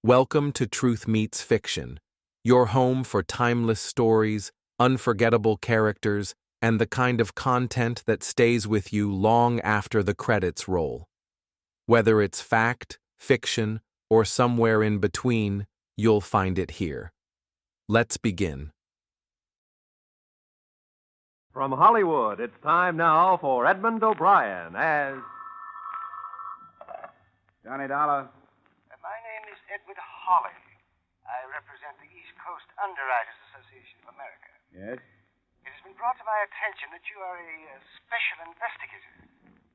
Welcome to Truth Meets Fiction, your home for timeless stories, unforgettable characters, and the kind of content that stays with you long after the credits roll. Whether it's fact, fiction, or somewhere in between, you'll find it here. Let's begin. From Hollywood, it's time now for Edmund O'Brien as Johnny Dollar. My name is Edward Hawley. I represent the East Coast Underwriters Association of America. Yes? It has been brought to my attention that you are a special investigator,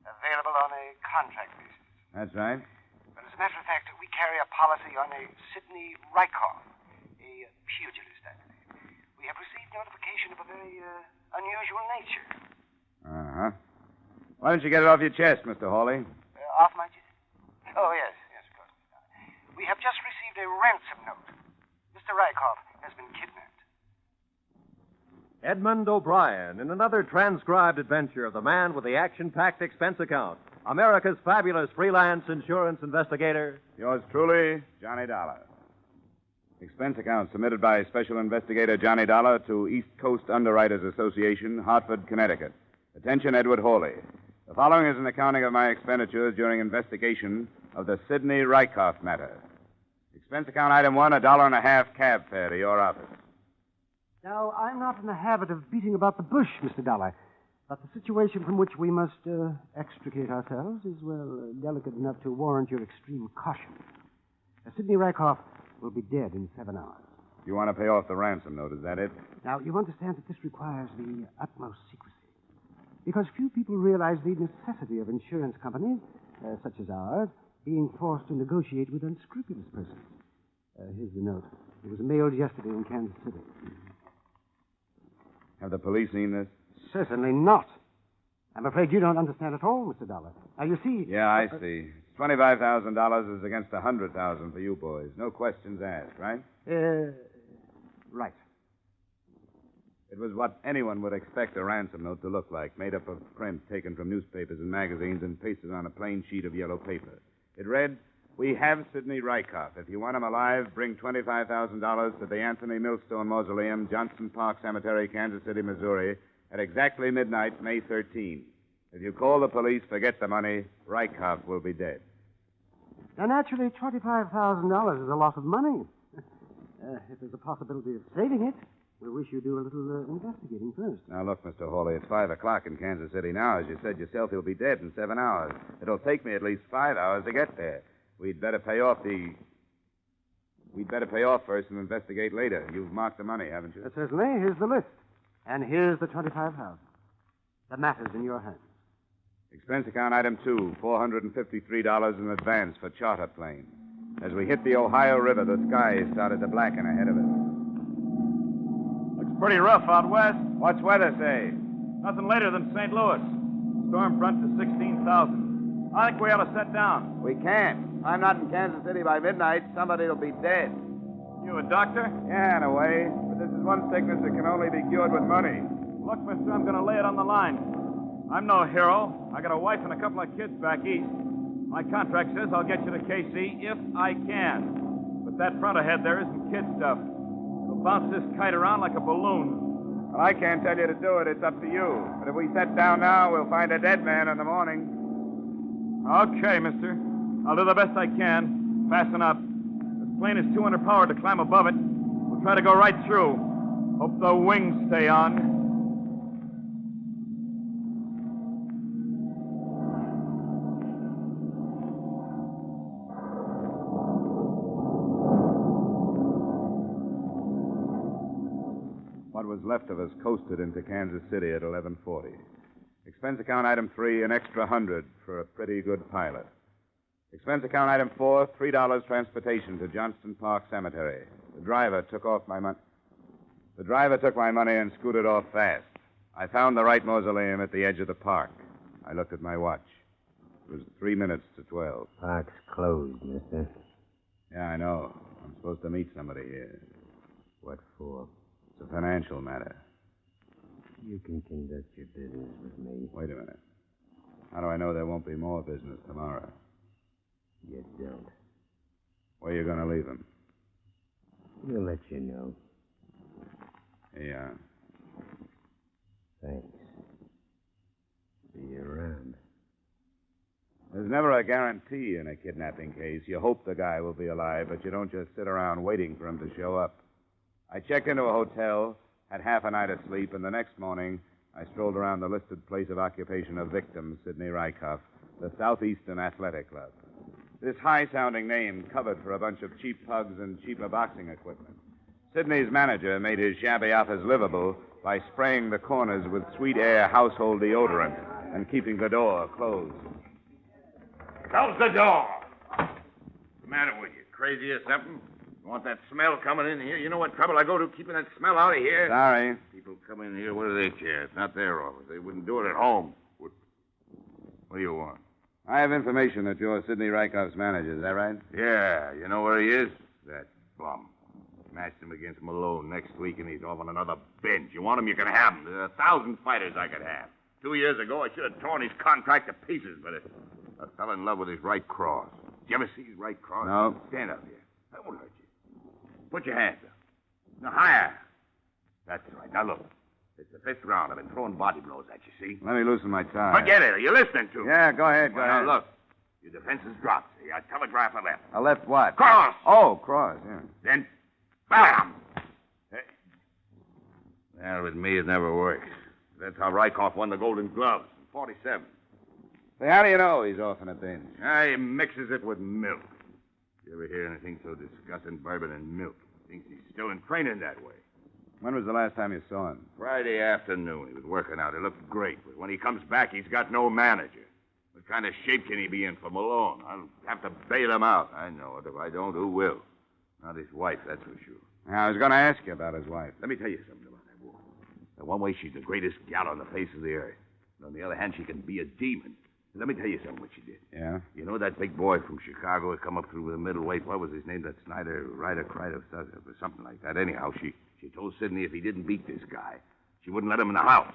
available on a contract basis. That's right. But as a matter of fact, we carry a policy on a Sidney Rykoff, a pugilist, I believe. We have received notification of a very unusual nature. Uh-huh. Why don't you get it off your chest, Mr. Hawley? Off my chest? Oh, yes, of course. We have just received a ransom note. Mr. Rykoff has been kidnapped. Edmund O'Brien in another transcribed adventure of the man with the action-packed expense account, America's fabulous freelance insurance investigator. Yours truly, Johnny Dollar. Expense account submitted by Special Investigator Johnny Dollar to East Coast Underwriters Association, Hartford, Connecticut. Attention, Edward Hawley. The following is an accounting of my expenditures during investigation of the Sidney Rykoff Matter. Expense account item 1, $1.50 cab fare to your office. Now, I'm not in the habit of beating about the bush, Mr. Dollar, but the situation from which we must extricate ourselves is, delicate enough to warrant your extreme caution. Sidney Rykoff will be dead in 7 hours. You want to pay off the ransom note, is that it? Now, you understand that this requires the utmost secrecy, because few people realize the necessity of insurance companies, such as ours, being forced to negotiate with unscrupulous persons. Here's the note. It was mailed yesterday in Kansas City. Have the police seen this? Certainly not. I'm afraid you don't understand at all, Mr. Dollar. Now, you see... Yeah, I see. $25,000 is against $100,000 for you boys. No questions asked, right? Right. It was what anyone would expect a ransom note to look like, made up of prints taken from newspapers and magazines and pasted on a plain sheet of yellow paper. It read, "We have Sidney Rykoff. If you want him alive, bring $25,000 to the Anthony Millstone Mausoleum, Johnson Park Cemetery, Kansas City, Missouri, at exactly midnight, May 13. If you call the police, forget the money, Rykoff will be dead." Now, naturally, $25,000 is a lot of money. If there's a possibility of saving it, we wish you do a little investigating first. Now, look, Mr. Hawley, it's 5 o'clock in Kansas City now. As you said yourself, he'll be dead in 7 hours. It'll take me at least 5 hours to get there. We'd better pay off first and investigate later. You've marked the money, haven't you? Certainly. Here's the list. And here's the $25,000. The matter's in your hands. Expense account item 2, $453 in advance for charter plane. As we hit the Ohio River, the sky started to blacken ahead of us. Looks pretty rough out west. What's weather say? Nothing later than St. Louis. Storm front to 16,000. I think we ought to set down. We can't. If I'm not in Kansas City by midnight, somebody will be dead. You a doctor? Yeah, in a way. But this is one sickness that can only be cured with money. Look, mister, I'm going to lay it on the line. I'm no hero. I got a wife and a couple of kids back east. My contract says I'll get you to KC if I can. But that front ahead there isn't kid stuff. It'll bounce this kite around like a balloon. Well, I can't tell you to do it. It's up to you. But if we set down now, we'll find a dead man in the morning. Okay, mister. I'll do the best I can. Fasten up. This plane is too underpowered to climb above it. We'll try to go right through. Hope the wings stay on. What was left of us coasted into Kansas City at 11:40. Expense account item 3, an extra $100 for a pretty good pilot. Expense account item 4, $3 transportation to Johnston Park Cemetery. The driver took my money and scooted off fast. I found the right mausoleum at the edge of the park. I looked at my watch. It was 3 minutes to 12. Park's closed, mister. Yeah, I know. I'm supposed to meet somebody here. What for? It's a financial matter. You can conduct your business with me. Wait a minute. How do I know there won't be more business tomorrow? You don't. Where you going to leave him? We'll let you know. Yeah. Thanks. See you around. There's never a guarantee in a kidnapping case. You hope the guy will be alive, but you don't just sit around waiting for him to show up. I checked into a hotel, had half a night of sleep, and the next morning I strolled around the listed place of occupation of victim, Sidney Rykoff, the Southeastern Athletic Club. This high-sounding name covered for a bunch of cheap pugs and cheaper boxing equipment. Sidney's manager made his shabby office livable by spraying the corners with Sweet Air household deodorant and keeping the door closed. Close the door. What's the matter with you? Crazy or something? You want that smell coming in here? You know what trouble I go to keeping that smell out of here? Sorry. People come in here, what do they care? It's not their office. They wouldn't do it at home. What do you want? I have information that you're Sidney Rykoff's manager. Is that right? Yeah, you know where he is? That bum. Smashed him against Malone next week, and he's off on another bench. You want him, you can have him. There's 1,000 fighters I could have. 2 years ago, I should have torn his contract to pieces, but I fell in love with his right cross. Did you ever see his right cross? No. Stand up here. That won't hurt you. Put your hands up. Now, higher. That's right. Now, look. It's the 5th round. I've been throwing body blows at you, see? Let me loosen my tie. Forget it. Are you listening to me? Yeah, go ahead, go Well, ahead. now, look. Your defense is dropped. See, I telegraph a left. A left what? Cross! Oh, cross, yeah. Then, bam! Hey. Well, with me, it never works. That's how Rykoff won the Golden Gloves in 47. Say, how do you know he's off on a binge? He mixes it with milk. You ever hear anything so disgusting? Bourbon and milk. Thinks he's still in training that way. When was the last time you saw him? Friday afternoon. He was working out. He looked great. But when he comes back, he's got no manager. What kind of shape can he be in for Malone? I'll have to bail him out. I know it. If I don't, who will? Not his wife, that's for sure. I was going to ask you about his wife. Let me tell you something about that woman. In one way, she's the greatest gal on the face of the earth. And on the other hand, she can be a demon. Let me tell you something what she did. Yeah? You know that big boy from Chicago who come up through the middleweight? What was his name? That Snyder, Ryder, Kreider, or something like that. Anyhow, she told Sidney if he didn't beat this guy, she wouldn't let him in the house.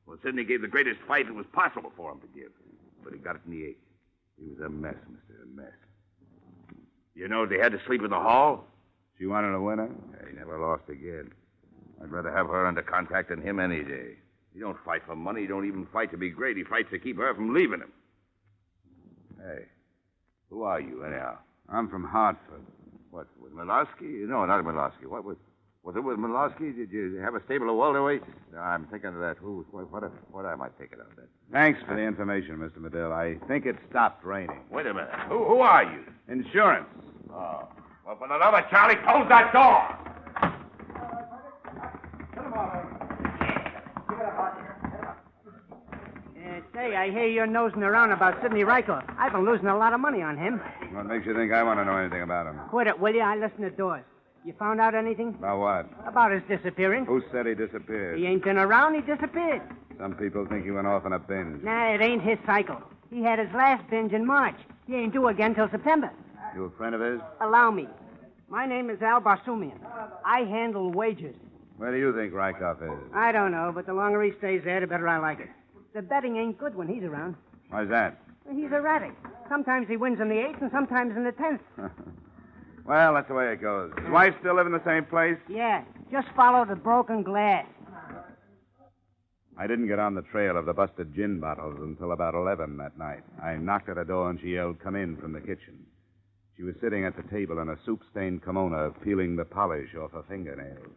Well, Sidney gave the greatest fight it was possible for him to give. But he got it in the 8th. He was a mess, mister, a mess. You know they had to sleep in the hall? She wanted a winner? Yeah, he never lost again. I'd rather have her under contract than him any day. He don't fight for money. He don't even fight to be great. He fights to keep her from leaving him. Hey, who are you, anyhow? I'm from Hartford. What, with Milosky? No, not Milosky. Was it with Milosky? Did you have a stable of welterweights? No, I'm thinking of that. What am I thinking of that? Thanks for the information, Mr. Medill. I think it stopped raining. Wait a minute. Who are you? Insurance. Oh. Well, for the love of Charlie, close that door! Say, I hear you're nosing around about Sidney Rykoff. I've been losing a lot of money on him. What makes you think I want to know anything about him? Quit it, will you? I listen to doors. You found out anything? About what? About his disappearance. Who said he disappeared? He ain't been around. He disappeared. Some people think he went off on a binge. Nah, it ain't his cycle. He had his last binge in March. He ain't due again till September. You a friend of his? Allow me. My name is Al Barsumian. I handle wages. Where do you think Rykoff is? I don't know, but the longer he stays there, the better I like it. The betting ain't good when he's around. Why's that? He's erratic. Sometimes he wins in the 8th and sometimes in the 10th. Well, that's the way it goes. His wife still live in the same place? Yeah, just follow the broken glass. I didn't get on the trail of the busted gin bottles until about 11 that night. I knocked at her door and she yelled, "Come in," from the kitchen. She was sitting at the table in a soup-stained kimono, peeling the polish off her fingernails.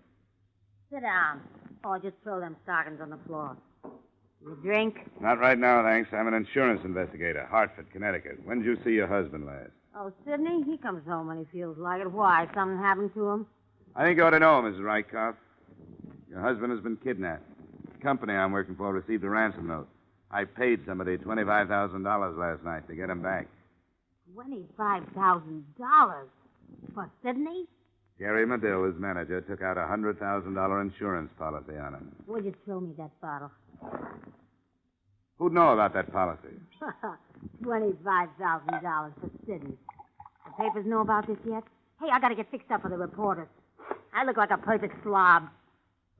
Sit down. Or just throw them stockings on the floor. You drink? Not right now, thanks. I'm an insurance investigator, Hartford, Connecticut. When did you see your husband last? Oh, Sidney? He comes home when he feels like it. Why? Something happened to him? I think you ought to know, Mrs. Rykoff. Your husband has been kidnapped. The company I'm working for received a ransom note. I paid somebody $25,000 last night to get him back. $25,000? For Sidney? Gary Medill, his manager, took out a $100,000 insurance policy on him. Will you throw me that bottle? Who'd know about that policy? $25,000 for Sidney. The papers know about this yet? Hey, I gotta get fixed up for the reporters. I look like a perfect slob.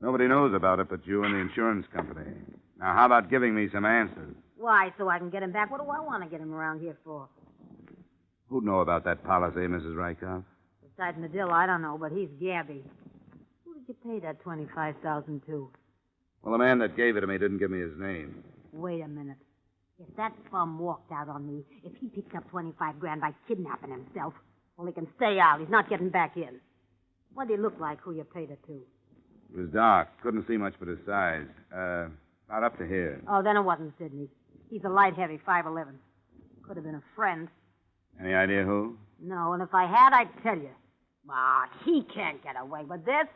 Nobody knows about it but you and the insurance company. Now, how about giving me some answers? Why? So I can get him back? What do I want to get him around here for? Who'd know about that policy, Mrs. Rykoff? Besides Medill, I don't know, but he's Gabby. Who did you pay that $25,000 to? Well, the man that gave it to me didn't give me his name. Wait a minute. If that bum walked out on me, if he picked up 25 grand by kidnapping himself, well, he can stay out. He's not getting back in. What did he look like, who you paid it to? It was dark. Couldn't see much but his size. About up to here. Oh, then it wasn't Sidney. He's a light heavy, 5'11". Could have been a friend. Any idea who? No, and if I had, I'd tell you. Ah, he can't get away with this.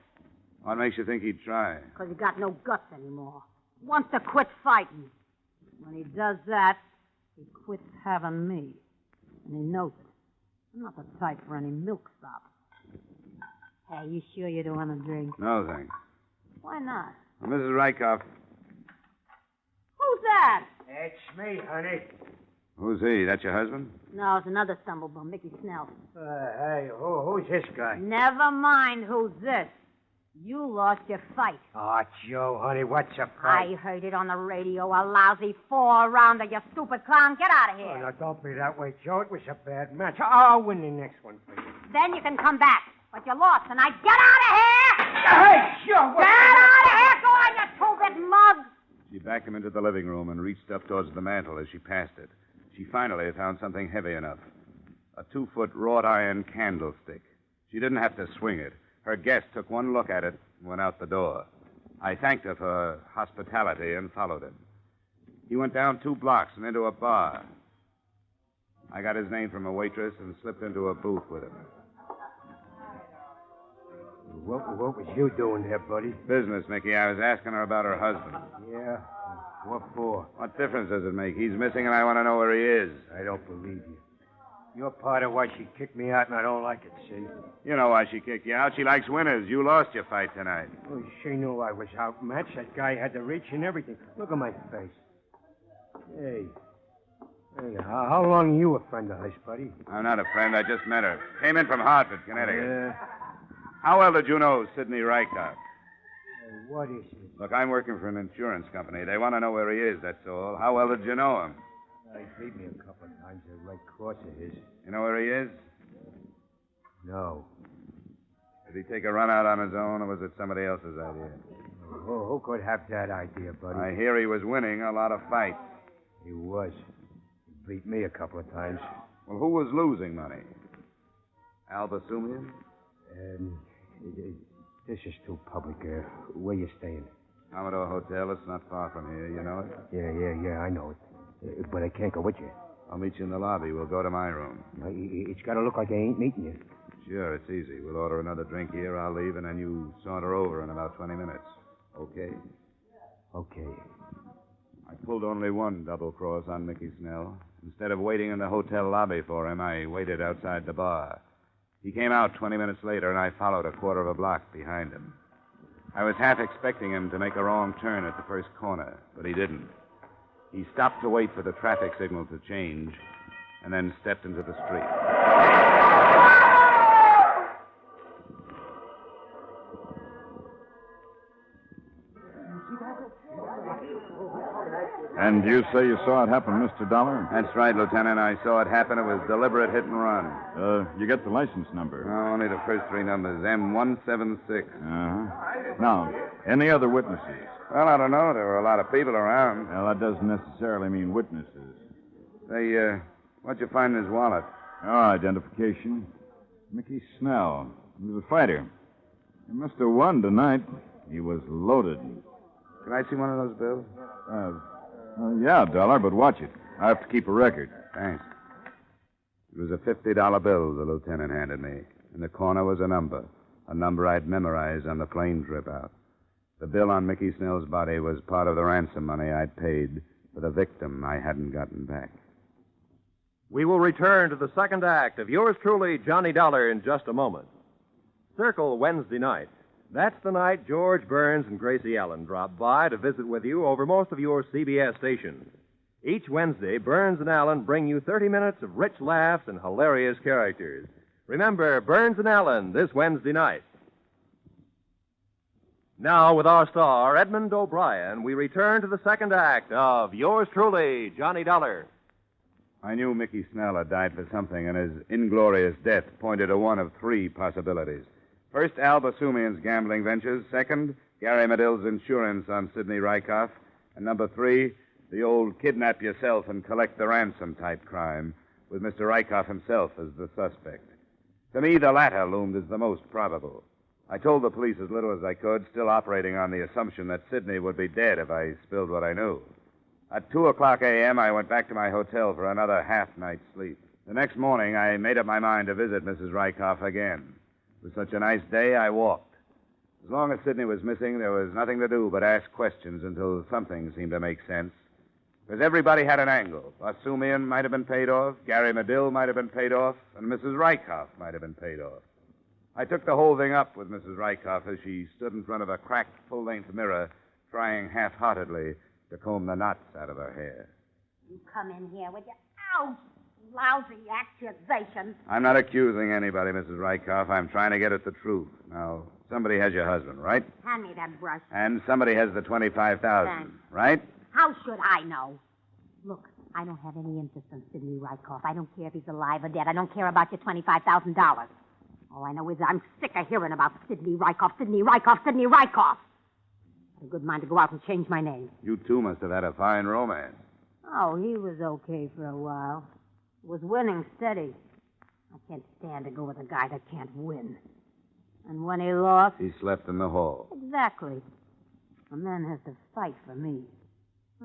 What makes you think he'd try? Because he got no guts anymore. Wants to quit fighting. When he does that, he quits having me. And he knows it. I'm not the type for any milksop. Hey, you sure you don't want a drink? No, thanks. Why not? Well, Mrs. Rykoff. Who's that? It's me, honey. Who's he? That your husband? No, it's another stumblebum, Mickey Snell. Hey, who's this guy? Never mind who's this. You lost your fight. Oh, Joe, honey, what's a I heard it on the radio, a lousy 4-rounder, you stupid clown. Get out of here. Oh, now, don't be that way, Joe. It was a bad match. I'll win the next one for you. Then you can come back. But you lost tonight. Get out of here! Hey, Joe! Get out of here! Go on, you two-bit mug! She backed him into the living room and reached up towards the mantel as she passed it. She finally found something heavy enough. A 2-foot wrought iron candlestick. She didn't have to swing it. Her guest took one look at it and went out the door. I thanked her for her hospitality and followed him. He went down 2 blocks and into a bar. I got his name from a waitress and slipped into a booth with him. What was you doing there, buddy? Business, Mickey. I was asking her about her husband. Yeah? What for? What difference does it make? He's missing and I want to know where he is. I don't believe you. You're part of why she kicked me out, and I don't like it, see? You know why she kicked you out. She likes winners. You lost your fight tonight. Well, she knew I was outmatched. That guy had the reach and everything. Look at my face. Hey, how long are you a friend of hers, buddy? I'm not a friend. I just met her. Came in from Hartford, Connecticut. Yeah. How well did you know Sidney Rykoff? What is it? Look, I'm working for an insurance company. They want to know where he is, that's all. How well did you know him? He beat me a couple of times at Red Cross of his. You know where he is? No. Did he take a run out on his own, or was it somebody else's idea? Who could have that idea, buddy? I hear he was winning a lot of fights. He was. He beat me a couple of times. Well, who was losing money? Albasumian? This is too public. Where you staying? Commodore Hotel. It's not far from here. You know it? Yeah, I know it. But I can't go with you. I'll meet you in the lobby. We'll go to my room. It's got to look like I ain't meeting you. Sure, it's easy. We'll order another drink here. I'll leave, and then you saunter over in about 20 minutes. Okay? Okay. I pulled only one double cross on Mickey Snell. Instead of waiting in the hotel lobby for him, I waited outside the bar. He came out 20 minutes later, and I followed a quarter of a block behind him. I was half expecting him to make a wrong turn at the first corner, but he didn't. He stopped to wait for the traffic signal to change, and then stepped into the street. And you say you saw it happen, Mr. Dollar? That's right, Lieutenant. I saw it happen. It was deliberate hit and run. You get the license number? No, only the first 3 numbers, M176. Uh-huh. Now, any other witnesses? Well, I don't know. There were a lot of people around. Well, that doesn't necessarily mean witnesses. Say, what'd you find in his wallet? Identification. Mickey Snell. He was a fighter. He must have won tonight. He was loaded. Can I see one of those bills? Yeah, Dollar, but watch it. I have to keep a record. Thanks. It was a $50 bill the lieutenant handed me. In the corner was a number I'd memorized on the plane trip out. The bill on Mickey Snell's body was part of the ransom money I'd paid for the victim I hadn't gotten back. We will return to the second act of yours truly, Johnny Dollar, in just a moment. Circle Wednesday night. That's the night George Burns and Gracie Allen drop by to visit with you over most of your CBS stations. Each Wednesday, Burns and Allen bring you 30 minutes of rich laughs and hilarious characters. Remember, Burns and Allen this Wednesday night. Now, with our star, Edmund O'Brien, we return to the second act of yours truly, Johnny Dollar. I knew Mickey Snell had died for something, and his inglorious death pointed to one of three possibilities. First, Al Basumian's gambling ventures. Second, Gary Medill's insurance on Sidney Rykoff. And number three, the old kidnap yourself and collect the ransom type crime, with Mr. Rykoff himself as the suspect. To me, the latter loomed as the most probable. I told the police as little as I could, still operating on the assumption that Sidney would be dead if I spilled what I knew. At 2:00 a.m., I went back to my hotel for another half-night's sleep. The next morning, I made up my mind to visit Mrs. Rykoff again. It was such a nice day, I walked. As long as Sidney was missing, there was nothing to do but ask questions until something seemed to make sense. Because everybody had an angle. Basumian might have been paid off, Gary Medill might have been paid off, and Mrs. Rykoff might have been paid off. I took the whole thing up with Mrs. Rykoff as she stood in front of a cracked full-length mirror, trying half-heartedly to comb the knots out of her hair. You come in here with your lousy accusations. I'm not accusing anybody, Mrs. Rykoff. I'm trying to get at the truth. Now, somebody has your husband, right? Hand me that brush. And somebody has the $25,000, right? How should I know? Look, I don't have any interest in Sidney Rykoff. I don't care if he's alive or dead. I don't care about your $25,000. All I know is I'm sick of hearing about Sidney Rykoff, Sidney Rykoff, Sidney Rykoff. I had a good mind to go out and change my name. You two must have had a fine romance. Oh, he was okay for a while. Was winning steady. I can't stand to go with a guy that can't win. And when he lost... He slept in the hall. Exactly. A man has to fight for me.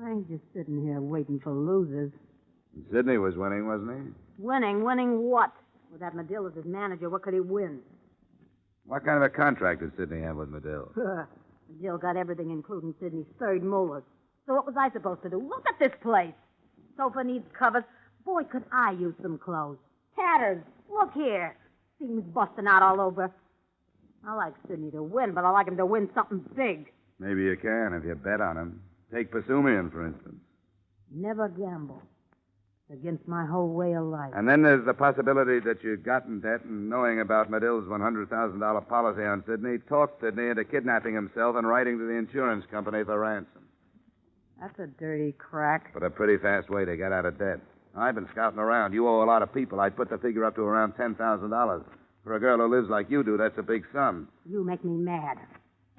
I ain't just sitting here waiting for losers. And Sidney was winning, wasn't he? Winning? Winning what? With that Medill as his manager, what could he win? What kind of a contract did Sidney have with Medill? Medill got everything, including Sidney's third molars. So what was I supposed to do? Look at this place. Sofa needs covers. Boy, could I use some clothes. Tatters. Look here. Seams busting out all over. I like Sidney to win, but I like him to win something big. Maybe you can if you bet on him. Take Basumian, for instance. Never gamble. It's against my whole way of life. And then there's the possibility that you got in debt and, knowing about Medill's $100,000 policy on Sidney, talked Sidney into kidnapping himself and writing to the insurance company for ransom. That's a dirty crack. But a pretty fast way to get out of debt. I've been scouting around. You owe a lot of people. I'd put the figure up to around $10,000. For a girl who lives like you do, that's a big sum. You make me mad.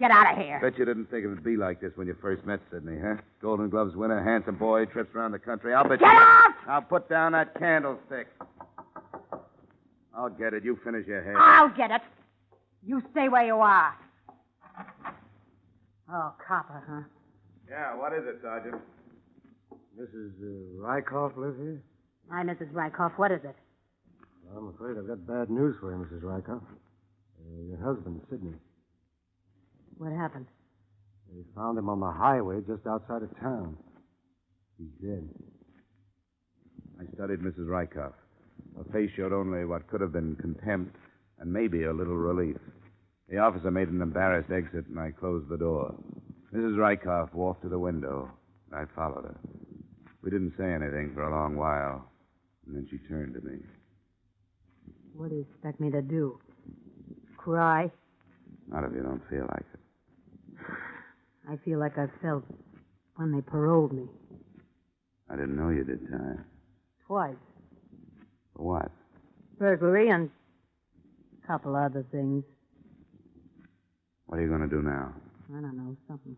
Get out of here. Bet you didn't think it would be like this when you first met Sidney, huh? Golden Gloves winner, handsome boy, trips around the country. I'll bet Get you... out! I'll put down that candlestick. I'll get it. You finish your hair. I'll get it. You stay where you are. Oh, copper, huh? Yeah, what is it, Sergeant? Mrs. Rykoff live here? Hi, Mrs. Rykoff. What is it? Well, I'm afraid I've got bad news for you, Mrs. Rykoff. Your husband, Sidney. What happened? They found him on the highway just outside of town. He's dead. I studied Mrs. Rykoff. Her face showed only what could have been contempt and maybe a little relief. The officer made an embarrassed exit, and I closed the door. Mrs. Rykoff walked to the window. I followed her. We didn't say anything for a long while, and then she turned to me. What do you expect me to do? Cry? Not if you don't feel like it. I feel like I felt when they paroled me. I didn't know you did time. Twice. For what? Burglary and a couple other things. What are you going to do now? I don't know, something.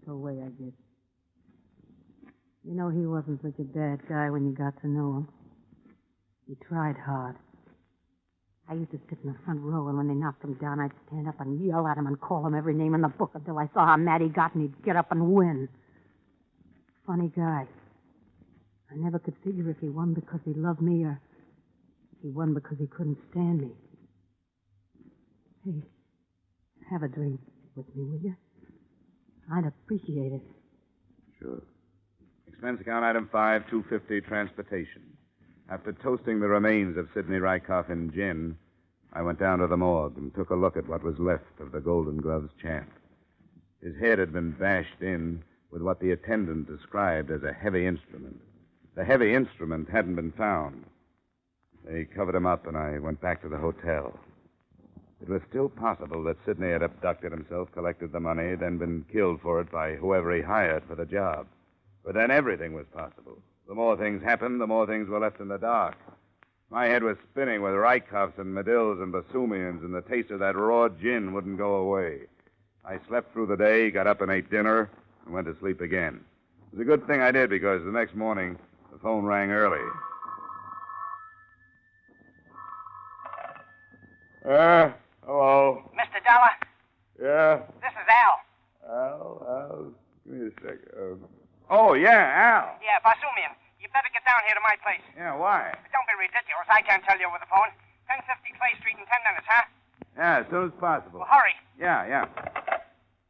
The way I did. You know, he wasn't such a bad guy when you got to know him. He tried hard. I used to sit in the front row, and when they knocked him down, I'd stand up and yell at him and call him every name in the book until I saw how mad he got, and he'd get up and win. Funny guy. I never could figure if he won because he loved me or if he won because he couldn't stand me. Hey, have a drink with me, will you? I'd appreciate it. Sure. Expense account item 5, $250 transportation. After toasting the remains of Sidney Rykoff in gin, I went down to the morgue and took a look at what was left of the Golden Gloves champ. His head had been bashed in with what the attendant described as a heavy instrument. The heavy instrument hadn't been found. They covered him up, and I went back to the hotel. It was still possible that Sidney had abducted himself, collected the money, then been killed for it by whoever he hired for the job. But then everything was possible. The more things happened, the more things were left in the dark. My head was spinning with Rykoffs and Medills and Basumians, and the taste of that raw gin wouldn't go away. I slept through the day, got up and ate dinner, and went to sleep again. It was a good thing I did, because the next morning, the phone rang early. Hello. Mr. Dollar, Yeah? this is Al. Al, give me a sec. Oh, yeah, Al. Yeah, Basumian. You better get down here to my place. Yeah, why? Don't be ridiculous. I can't tell you over the phone. 1050 Clay Street in 10 minutes, huh? Yeah, as soon as possible. Well, hurry. Yeah.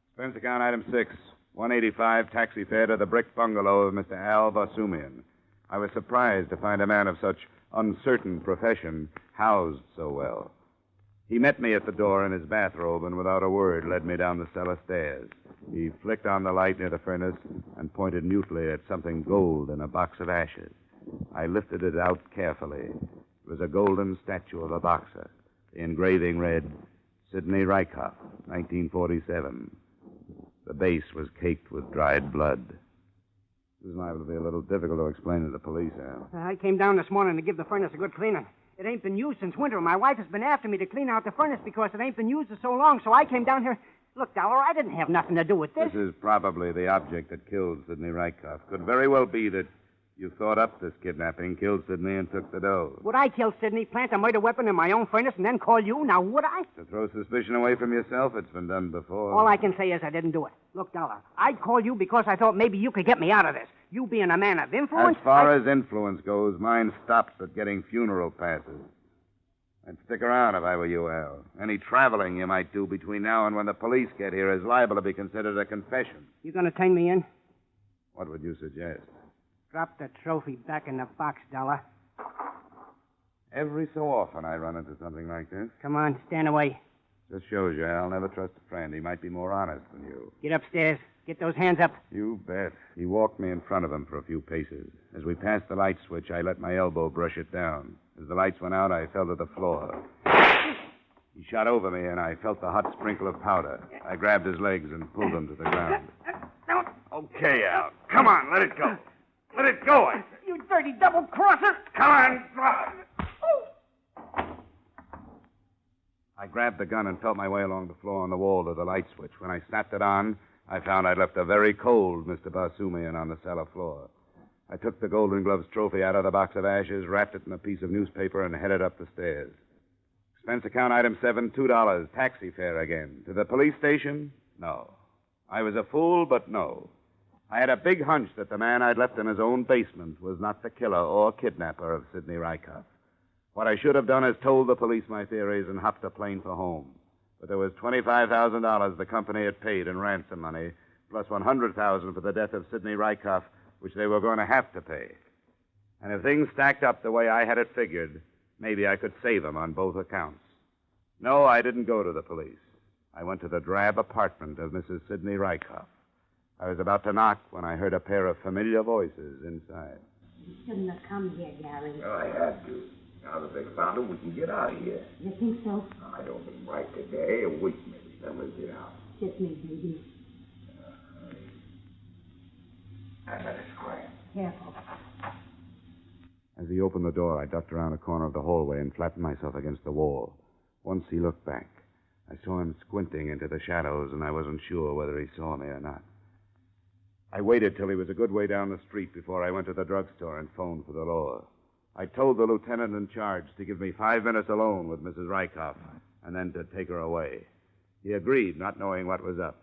Expense account item 6, 185 taxi fare to the brick bungalow of Mr. Al Basumian. I was surprised to find a man of such uncertain profession housed so well. He met me at the door in his bathrobe and without a word led me down the cellar stairs. He flicked on the light near the furnace and pointed mutely at something gold in a box of ashes. I lifted it out carefully. It was a golden statue of a boxer. The engraving read, Sidney Rykoff, 1947. The base was caked with dried blood. This is liable to be a little difficult to explain to the police, Al. I came down this morning to give the furnace a good cleaning. It ain't been used since winter. My wife has been after me to clean out the furnace because it ain't been used in so long, so I came down here. Look, Dollar, I didn't have nothing to do with this. This is probably the object that killed Sidney Rykoff. Could very well be that you thought up this kidnapping, killed Sidney, and took the dough. Would I kill Sidney, plant a murder weapon in my own furnace, and then call you? Now, would I? To throw suspicion away from yourself? It's been done before. All I can say is I didn't do it. Look, Dollar, I'd call you because I thought maybe you could get me out of this. You being a man of influence... As far as influence goes, mine stops at getting funeral passes. I'd stick around if I were you, Al. Any traveling you might do between now and when the police get here is liable to be considered a confession. You gonna turn me in? What would you suggest? Drop the trophy back in the box, Dollar. Every so often I run into something like this. Come on, stand away. Just shows you, Al. Never trust a friend. He might be more honest than you. Get upstairs. Get those hands up. You bet. He walked me in front of him for a few paces. As we passed the light switch, I let my elbow brush it down. As the lights went out, I fell to the floor. He shot over me, and I felt the hot sprinkle of powder. I grabbed his legs and pulled him to the ground. Okay, Al. Come on, let it go. Let it go, I said. You dirty double-crosser. Come on, drop it. I grabbed the gun and felt my way along the floor on the wall to the light switch. When I snapped it on, I found I'd left a very cold Mr. Basumian on the cellar floor. I took the Golden Gloves trophy out of the box of ashes, wrapped it in a piece of newspaper, and headed up the stairs. Expense account item 7, $2. Taxi fare again. To the police station? No. I was a fool, but no. I had a big hunch that the man I'd left in his own basement was not the killer or kidnapper of Sidney Rykoff. What I should have done is told the police my theories and hopped a plane for home. But there was $25,000 the company had paid in ransom money, plus $100,000 for the death of Sidney Rykoff, which they were going to have to pay. And if things stacked up the way I had it figured, maybe I could save them on both accounts. No, I didn't go to the police. I went to the drab apartment of Mrs. Sidney Rykoff. I was about to knock when I heard a pair of familiar voices inside. You shouldn't have come here, Gary. Well, I had to. Now that they found him, we can get out of here. You think so? I don't mean right today. A week, maybe. Then we'll get out. Kiss me, baby. I let it scram. Careful. As he opened the door, I ducked around a corner of the hallway and flattened myself against the wall. Once he looked back. I saw him squinting into the shadows, and I wasn't sure whether he saw me or not. I waited till he was a good way down the street before I went to the drugstore and phoned for the law. I told the lieutenant in charge to give me 5 minutes alone with Mrs. Rykoff and then to take her away. He agreed, not knowing what was up.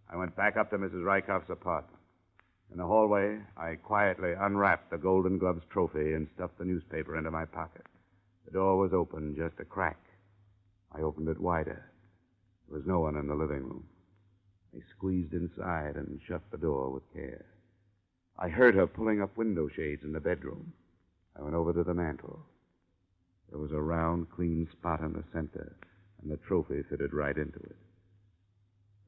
I went back up to Mrs. Rykoff's apartment. In the hallway, I quietly unwrapped the Golden Gloves trophy and stuffed the newspaper into my pocket. The door was open, just a crack. I opened it wider. There was no one in the living room. I squeezed inside and shut the door with care. I heard her pulling up window shades in the bedroom. I went over to the mantel. There was a round, clean spot in the center, and the trophy fitted right into it.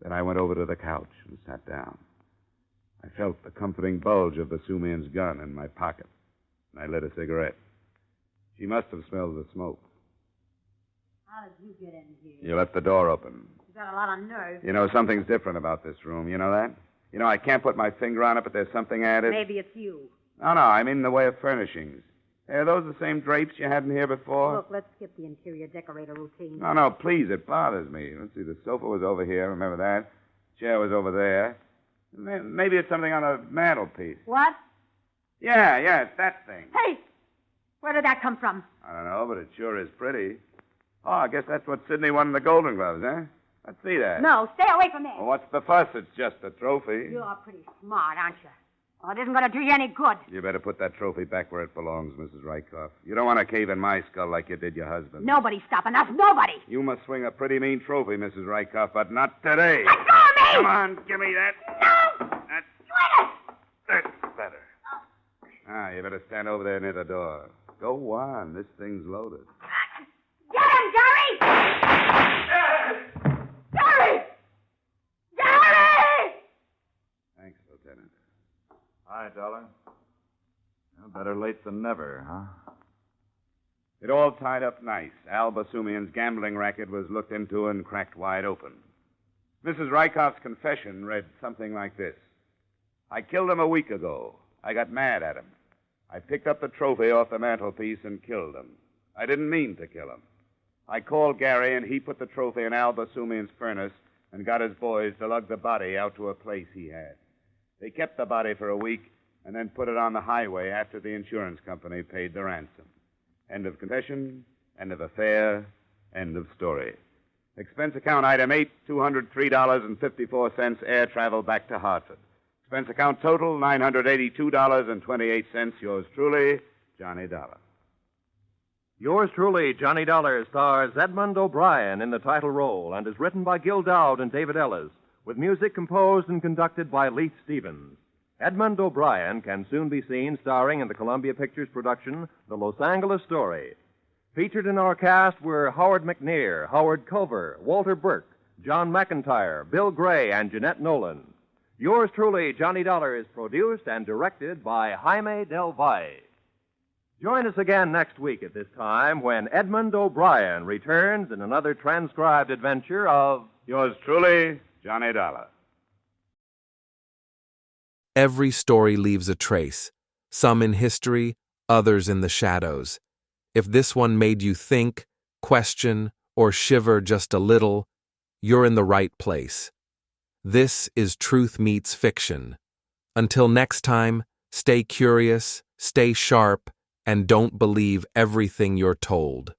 Then I went over to the couch and sat down. I felt the comforting bulge of Basumian's gun in my pocket, and I lit a cigarette. She must have smelled the smoke. How did you get in here? You left the door open. You got a lot of nerve. You know, something's different about this room. You know that? You know, I can't put my finger on it, but there's something added. Maybe it's you. No, I mean in the way of furnishings. Are those the same drapes you had in here before? Look, let's skip the interior decorator routine. No, please, it bothers me. Let's see, the sofa was over here, remember that? Chair was over there. Maybe it's something on a mantelpiece. What? Yeah, it's that thing. Hey! Where did that come from? I don't know, but it sure is pretty. Oh, I guess that's what Sidney won in the Golden Gloves, huh? Let's see that. No, stay away from there. Well, what's the fuss? It's just a trophy. You're pretty smart, aren't you? Well, it isn't going to do you any good. You better put that trophy back where it belongs, Mrs. Rykoff. You don't want to cave in my skull like you did your husband. Nobody's stopping us. Nobody. You must swing a pretty mean trophy, Mrs. Rykoff, but not today. Let go of me! Come on, give me that. No! That's better. You better stand over there near the door. Go on. This thing's loaded. Get him, Gary! Gary! Gary! Thanks, Lieutenant. Hi, Dollar. Well, better late than never, huh? It all tied up nice. Al Basumian's gambling racket was looked into and cracked wide open. Mrs. Rykoff's confession read something like this. I killed him a week ago. I got mad at him. I picked up the trophy off the mantelpiece and killed him. I didn't mean to kill him. I called Gary, and he put the trophy in Al Basumian's furnace and got his boys to lug the body out to a place he had. They kept the body for a week and then put it on the highway after the insurance company paid the ransom. End of confession, end of affair, end of story. Expense account item 8, $203.54, air travel back to Hartford. Expense account total, $982.28. Yours truly, Johnny Dollar. Yours truly, Johnny Dollar, stars Edmund O'Brien in the title role and is written by Gil Dowd and David Ellis, with music composed and conducted by Leith Stevens. Edmund O'Brien can soon be seen starring in the Columbia Pictures production, The Los Angeles Story. Featured in our cast were Howard McNear, Howard Culver, Walter Burke, John McIntyre, Bill Gray, and Jeanette Nolan. Yours truly, Johnny Dollar, is produced and directed by Jaime Del Valle. Join us again next week at this time when Edmund O'Brien returns in another transcribed adventure of Yours truly, Johnny Dollar. Every story leaves a trace, some in history, others in the shadows. If this one made you think, question, or shiver just a little, you're in the right place. This is Truth Meets Fiction. Until next time, stay curious, stay sharp, and don't believe everything you're told.